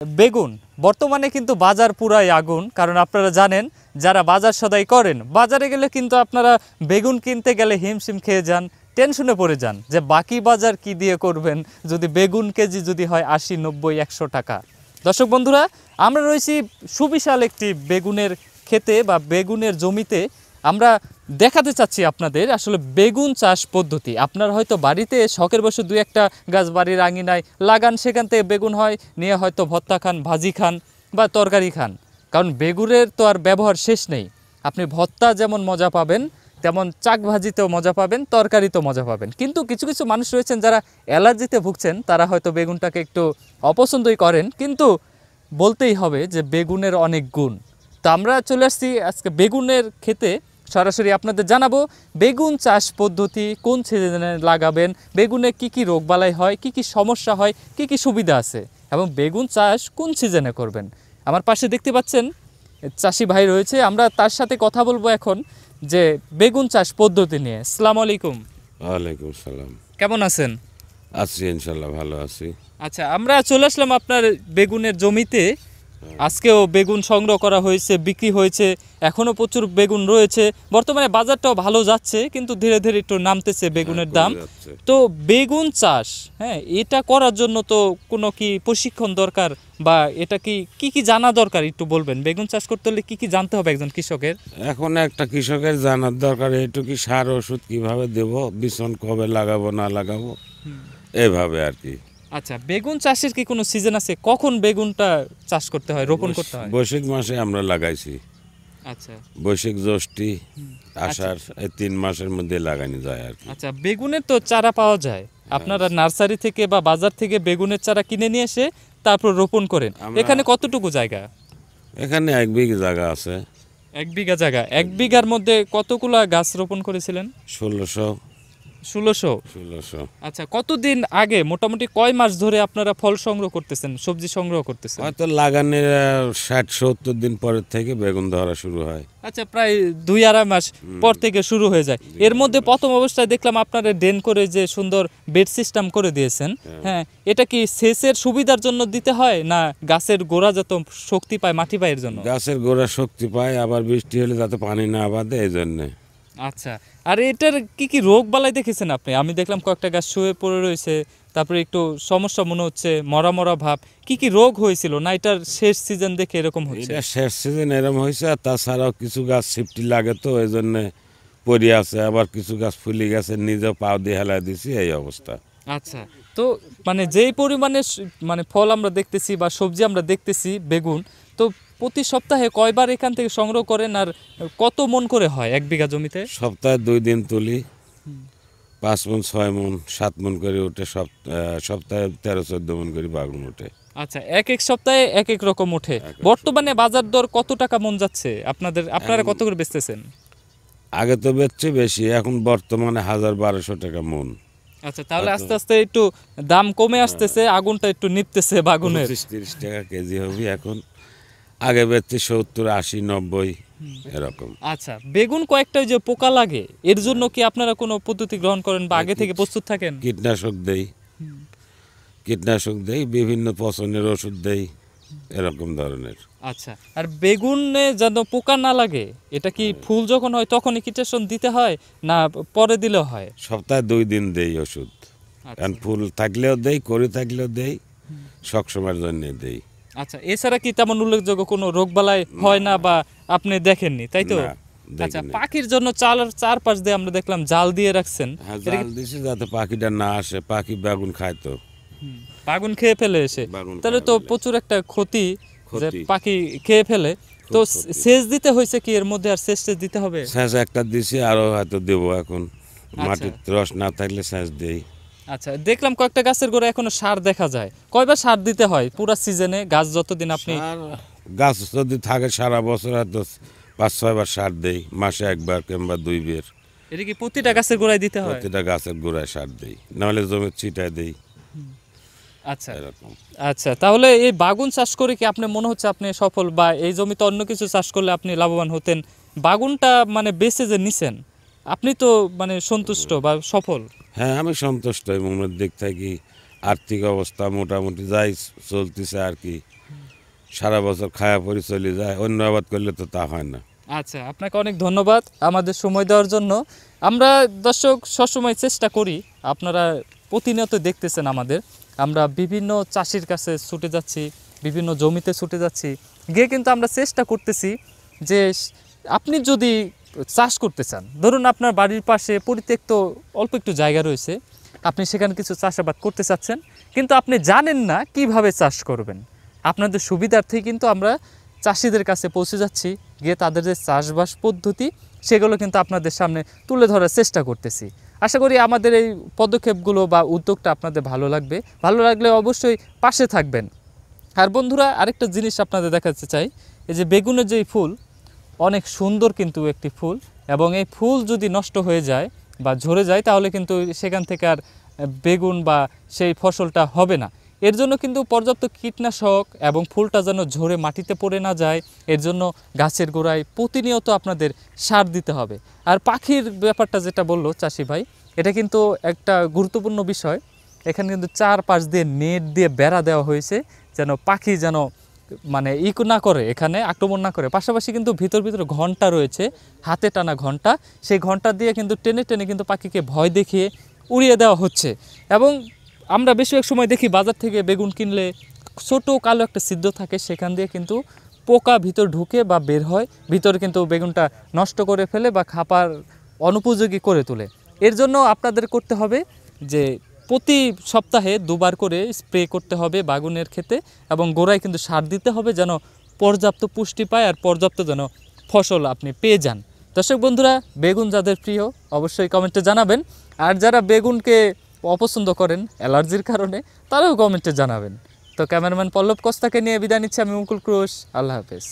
বেগুন বর্তমানে কিন্তু বাজার পুরাই আগুন। কারণ আপনারা জানেন যারা বাজার সদাই করেন, বাজারে গেলে কিন্তু আপনারা বেগুন কিনতে গেলে হিমশিম খেয়ে যান, টেনশনে পড়ে যান যে বাকি বাজার কি দিয়ে করবেন যদি বেগুন কেজি যদি হয় ৮০, ৯০, ১০০ টাকা। দর্শক বন্ধুরা, আমরা রয়েছি সুবিশাল একটি বেগুনের ক্ষেতে বা বেগুনের জমিতে। আমরা দেখাতে চাচ্ছি আপনাদের আসলে বেগুন চাষ পদ্ধতি। আপনার হয়তো বাড়িতে শখের বসে দুই একটা গাছ বাড়ির আঙিনায় লাগান, সেখান থেকে বেগুন হয়, নিয়ে হয়তো ভর্তা খান, ভাজি খান বা তরকারি খান। কারণ বেগুনের তো আর ব্যবহার শেষ নেই। আপনি ভর্তা যেমন মজা পাবেন, তেমন চাক ভাজিতেও মজা পাবেন, তরকারিতেও মজা পাবেন। কিন্তু কিছু কিছু মানুষ রয়েছেন যারা অ্যালার্জিতে ভুগছেন, তারা হয়তো বেগুনটাকে একটু অপছন্দই করেন। কিন্তু বলতেই হবে যে বেগুনের অনেক গুণ। তো আমরা চলে আসছি আজকে বেগুনের ক্ষেতে, সরাসরি আপনাদের জানাবো বেগুন চাষ পদ্ধতি, কোন সিজনে লাগাবেন, বেগুনে কি কি রোগবালাই হয়, কি কি সমস্যা হয়, কি কি সুবিধা আছে এবং বেগুন চাষ কোন সিজনে করবেন। আমার পাশে দেখতে পাচ্ছেন চাষি ভাই রয়েছে, আমরা তার সাথে কথা বলবো এখন যে বেগুন চাষ পদ্ধতি নিয়ে। আসসালামু আলাইকুম। ওয়ালাইকুম সালাম। কেমন আছেন? আছি ইনশাল্লাহ, ভালো আছি। আচ্ছা, আমরা চলে আসলাম আপনার বেগুনের জমিতে। আজকেও বেগুন সংগ্রহ করা হয়েছে, বিক্রি হয়েছে, এখনও প্রচুর বেগুন রয়েছে। বর্তমানে বাজারটাও ভালো যাচ্ছে, কিন্তু ধীরে ধীরে একটু নামতেছে বেগুনের দাম। তো বেগুন চাষ, হ্যাঁ, এটা করার জন্য তো কোনো কি প্রশিক্ষণ দরকার বা এটা কি কি জানা দরকার একটু বলবেন? বেগুন চাষ করতে হলে কি কি জানতে হবে একজন কৃষকের? এখন একটা কৃষকের জানার দরকার এইটু কি সার ওষুধ কিভাবে দেব, বিছন কবে লাগাবো না লাগাবো, এভাবে আর কি। আচ্ছা, বেগুন চাষের কি কোনো সিজন আছে? কখন বেগুনটা চাষ করতে হয়, রোপণ করতে হয়? বৈশাখ মাসে আমরা লাগাইছি। আচ্ছা, বৈশাখ, জ্যৈষ্ঠী, আষাঢ়, এই ৩ মাসের মধ্যে লাগানো যায় আর কি। আচ্ছা, বেগুনের তো চারা পাওয়া যায়, আপনারা নার্সারি থেকে বা বাজার থেকে বেগুনের চারা কিনে নিয়ে এসে তারপর রোপণ করেন। এখানে কতটুকু জায়গা? এখানে ১ বিঘা জায়গা আছে। ১ বিঘা জায়গা। ১ বিঘার মধ্যে কতগুলা গাছ রোপণ করেছিলেন? ১৬০০। ১৬০০। আচ্ছা, কতদিন আগে, মোটামুটি কয় মাস ধরে আপনারা ফল সংগ্রহ করতেছেন, সবজি সংগ্রহ করতেছেন? হয়তো লাগানোর ৬০-৭০ দিন পরের থেকে বেগুন ধরা শুরু হয়। আচ্ছা, প্রায় ২-২.৫ মাস পর থেকে শুরু হয়ে যায়। এর মধ্যে প্রথম অবস্থায় দেখলাম আপনারা ড্রেন করে যে সুন্দর বেড সিস্টেম করে দিয়েছেন। হ্যাঁ, এটা কি সেচের সুবিধার জন্য দিতে হয়, না গাছের গোড়া যত শক্তি পায়, মাটি পায় এর জন্য? গাছের গোড়া শক্তি পায়, আবার বৃষ্টি হলে যাতে পানি না বাঁধে এই জন্যে। আচ্ছা, আর এটার কি কি রোগ বালাই দেখেছেন আপনি? আমি দেখলাম কয়েকটা গাছ শুয়ে পড়ে রয়েছে, তারপরে একটু সমস্যা মনে হচ্ছে, মরা মরা ভাব। কি কি রোগ হয়েছিল, না এটার শেষ সিজন দেখে এরকম হচ্ছে? এটা শেষ সিজন এরকম হয়েছে, আর তাছাড়াও কিছু গাছ সিফটি লাগে তো এই জন্যে পড়ে আছে, আবার কিছু গাছ ফুলে গেছে, নিজেও পাও দিয়ে হেলা দিছি, এই অবস্থা। আচ্ছা, তো মানে যেই পরিমাণে মানে ফল আমরা দেখতেছি বা সবজি আমরা দেখতেছি বেগুন, তো প্রতি সপ্তাহে কয়বার এখান থেকে সংগ্রহ করেন আর কত মন করে হয় ১ বিঘা জমিতে? সপ্তাহে ২ দিন তুলি, ৫ মন, ৬ মন, ৭ মন করে ওঠে। সপ্তাহে ১৩-১৪ মন করে বাগুন ওঠে। আচ্ছা, এক এক সপ্তাহে এক এক রকম ওঠে। বর্তমানে বাজার দর কত টাকা মন যাচ্ছে আপনারা কত করে বেচতেছেন? আগে তো বেচছে বেশি, এখন বর্তমানে ১,০০০-১,২০০ টাকা মন। আচ্ছা, তাহলে আস্তে আস্তে একটু দাম কমে আসতেছে, আগুনটা একটু নিপতেছে বাগুনের। ২৫-৩০ টাকা কেজি হবে এখন। আগে বেচছে ৭০, ৮০, ৯০ এরকম। আচ্ছা, বেগুন কয়েকটা যে পোকা লাগে, এর জন্য কি আপনারা কোনো পদ্ধতি গ্রহণ করেন বা আগে থেকে প্রস্তুত থাকেন? কীটনাশক দেই, বিভিন্ন পচনের ওষুধ দেই, এরকম ধরনের। আচ্ছা, আর বেগুনে যেন পোকা না লাগে, এটা কি ফুল যখন হয় তখনই কীটনাশক দিতে হয়, না পরে দিলেও হয়? সপ্তাহে ২ দিন দেই ওষুধ। কারণ ফুল থাকলেও দেই, কড়ি থাকলেও দেই, সবসময়ের জন্য দেই। আচ্ছা, এছাড়া কি তেমন উল্লেখযোগ্য কোনো রোগবালাই হয় না বা আপনি দেখেননি, তাই তো? আচ্ছা, পাখির জন্য চারপাশ দিয়ে আমরা দেখলাম জাল দিয়ে রাখছেন। হ্যাঁ, জাল দিছি যাতে পাখিটা না আসে, পাখি বেগুন খায় তো। বাগুন খেয়ে ফেলে এসে, তাহলে তো প্রচুর একটা ক্ষতি যে পাখি খেয়ে ফেলে। তো সেচ দিতে হয়েছে কি এর মধ্যে, আর সেচ দিতে হবে? সেচ একটা দিছি, আরো হয়তো দেবো এখন। মাটির রস না থাকলে সেচ দেই। আচ্ছা, দেখলাম কয়েকটা গাছের গোড়ায় এখনো সার দেখা যায়। কয়বার সার দিতে হয় পুরা সিজনে, গাছ যতদিন আপনি? গাছ যদি থাকে সারা বছর হয়তো ৫-৬ বার সার দেই, মাসে ১ বার কিংবা ২ বার। এটা কি প্রতিটা গাছের গোড়ায় দিতে হয়? প্রতিটা গাছের গোড়ায় সার দেই, নাহলে জমির ছিটায় দেই। আচ্ছা আচ্ছা, তাহলে এই বাগুন চাষ করে কি আপনি মনে হচ্ছে আপনি সফল, বা এই জমিতে অন্য কিছু চাষ করলে আপনি লাভবান হতেন? বাগুনটা মানে বেচে যে নিছেন, আপনি তো মানে সন্তুষ্ট বা সফল? হ্যাঁ, আমি সন্তুষ্ট। মনের দিক থেকে আর্থিক অবস্থা মোটামুটি যাই চলতেছে আর কি, সারা বছর খায়া পরি চলে যায়, অন্য আবাদ করলে তো তা হয় না। আচ্ছা, আপনাকে অনেক ধন্যবাদ আমাদের সময় দেওয়ার জন্য। আমরা দর্শক সবসময় চেষ্টা করি, আপনারা প্রতিনিয়ত দেখতেছেন আমাদের, আমরা বিভিন্ন চাষির কাছে ছুটে যাচ্ছি, বিভিন্ন জমিতে ছুটে যাচ্ছি, গিয়ে কিন্তু আমরা চেষ্টা করতেছি যে আপনি যদি চাষ করতে চান, ধরুন আপনার বাড়ির পাশে পরিত্যক্ত অল্প একটু জায়গা রয়েছে, আপনি সেখানে কিছু চাষাবাদ করতে চাচ্ছেন, কিন্তু আপনি জানেন না কিভাবে চাষ করবেন। আপনাদের সুবিধার্থেই কিন্তু আমরা চাষিদের কাছে পৌঁছে যাচ্ছি, গিয়ে তাদের যে চাষবাস পদ্ধতি সেগুলো কিন্তু আপনাদের সামনে তুলে ধরার চেষ্টা করতেছি। আশা করি আমাদের এই পদক্ষেপগুলো বা উদ্যোগটা আপনাদের ভালো লাগবে। ভালো লাগলে অবশ্যই পাশে থাকবেন। আর বন্ধুরা, আরেকটা জিনিস আপনাদের দেখাতে চাই, এই যে বেগুনের যেই ফুল, অনেক সুন্দর কিন্তু একটি ফুল, এবং এই ফুল যদি নষ্ট হয়ে যায় বা ঝরে যায় তাহলে কিন্তু সেখান থেকে আর বেগুন বা সেই ফসলটা হবে না। এর জন্য কিন্তু পর্যাপ্ত কীটনাশক এবং ফুলটা যেন ঝরে মাটিতে পড়ে না যায়, এর জন্য গাছের গোড়ায় প্রতিনিয়ত আপনাদের সার দিতে হবে। আর পাখির ব্যাপারটা যেটা বললো চাষি ভাই, এটা কিন্তু একটা গুরুত্বপূর্ণ বিষয়। এখানে কিন্তু চারপাশ দিয়ে নেট দিয়ে বেড়া দেওয়া হয়েছে, যেন পাখি যেন মানে না করে, এখানে আক্রমণ না করে। পাশাপাশি কিন্তু ভিতর ঘন্টা রয়েছে, হাতে টানা ঘন্টা, সেই ঘন্টা দিয়ে কিন্তু টেনে টেনে কিন্তু পাখিকে ভয় দেখিয়ে উড়িয়ে দেওয়া হচ্ছে। এবং আমরা বেশিরভাগ সময় দেখি বাজার থেকে বেগুন কিনলে ছোটো কালো একটা ছিদ্র থাকে, সেখান দিয়ে কিন্তু পোকা ভিতর ঢুকে বা বের হয়, ভিতরে কিন্তু বেগুনটা নষ্ট করে ফেলে বা খাবার অনুপযোগী করে তোলে। এর জন্য আপনাদের করতে হবে যে প্রতি সপ্তাহে 2 বার করে স্প্রে করতে হবে বাগুনের ক্ষেতে, এবং গোড়ায় কিন্তু সার দিতে হবে যেন পর্যাপ্ত পুষ্টি পায় আর পর্যাপ্ত যেন ফসল আপনি পেয়ে যান। দর্শক বন্ধুরা, বেগুন যাদের প্রিয় অবশ্যই কমেন্টে জানাবেন, আর যারা বেগুনকে অপছন্দ করেন অ্যালার্জির কারণে তারাও কমেন্টে জানাবেন। তো ক্যামেরাম্যান পল্লব কস্তাকে নিয়ে বিদায় নিচ্ছি আমি মুকুল ক্রোশ। আল্লাহ হাফেজ।